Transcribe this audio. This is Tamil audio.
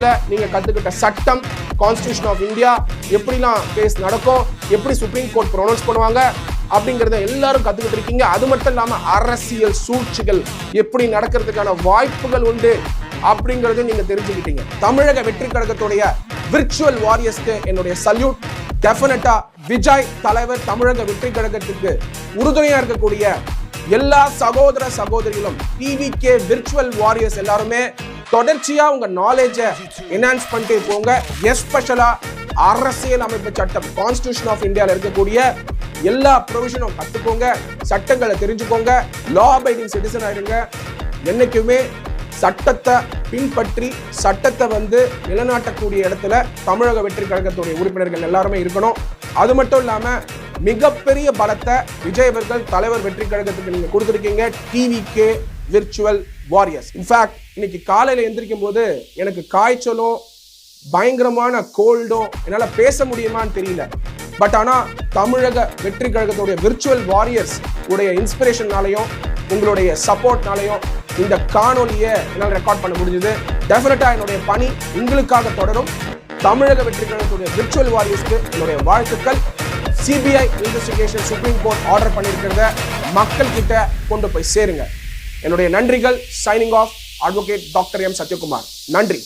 நீங்க கத்துக்கிட்ட சட்டம், கான்ஸ்டிடியூஷன் ஆஃப் இந்தியா, எப்படிலாம் கேஸ் நடக்கும், எப்படி சுப்ரீம் கோர்ட் ப்ரொனவுன்ஸ் பண்ணுவாங்க அப்படிங்கறத எல்லாரும் கத்துக்கிட்டு இருக்கீங்க. அது மட்டும் இல்லாம அரசியல் சூழ்ச்சிகள் எப்படி நடக்கிறதுக்கான வாய்ப்புகள் உண்டு அப்படிங்கறத நீங்க தெரிஞ்சுக்கிட்டீங்க. தமிழக வெற்றி கழகத்துடைய விர்ச்சுவல் வாரியர்ஸ்க்கு என்னுடைய சல்யூட். டெஃபினட்டா விஜய் தலைவர் தமிழக வெற்றி கழகத்துக்கு உறுதுணையா இருக்கக்கூடிய எல்லா சகோதர சகோதரிகளும் டிவிகே விர்ச்சுவல் வாரியர்ஸ் எல்லாருமே தொடர்ச்சியா உங்க நாலேஜை என்ஹான்ஸ் பண்ணிட்டே போங்க. எஸ்பெஷலா அரசியல் அமைப்பு சட்டம், கான்ஸ்டிடியூஷன் ஆஃப் இந்தியாவில் இருக்கக்கூடிய எல்லா ப்ரொவிஷனும் கத்துக்கோங்க, சட்டங்களை தெரிஞ்சுக்கோங்க, லா அபைடிங் சிட்டிசன் ஆயிடுங்க. என்னைக்குமே சட்டத்தை பின்பற்றி சட்டத்தை நிலைநாட்டக்கூடிய இடத்துல தமிழக வெற்றி கழகத்துடைய உறுப்பினர்கள் எல்லாருமே இருக்கணும். அது மட்டும் இல்லாம மிகப்பெரிய பலத்தை விஜய் அவர்கள் தலைவர் வெற்றி கழகத்துக்கு நீங்க கொடுத்துருக்கீங்க. TVK virtual warriors. இன்ஃபேக்ட் இன்னைக்கு காலையில எந்திரிக்கும் போது எனக்கு காய்ச்சலும் பயங்கரமான கோல்டும் என்னால பேச முடியுமான்னு தெரியல. பட் ஆனா தமிழக வெற்றி கழகத்துடைய விர்ச்சுவல் வாரியர்ஸ் உடைய இன்ஸ்பிரேஷன்னாலையும் உங்களுடைய சப்போர்ட்னாலையும் இந்த காணொலியை என்னால் ரெக்கார்ட் பண்ண முடிஞ்சது. டெஃபினட்டா என்னுடைய பணி உங்களுக்காக தொடரும். தமிழக வெற்றி கழகத்துடைய விர்ச்சுவல் வாரியர்ஸ்க்கு என்னுடைய வாழ்த்துக்கள். CBI investigation supreme court order பண்ணியிருக்கிறத மக்கள் கிட்ட கொண்டு போய் சேருங்க. என்னுடைய நன்றிகள். Signing off, advocate doctor M Sathyakumar. நன்றி.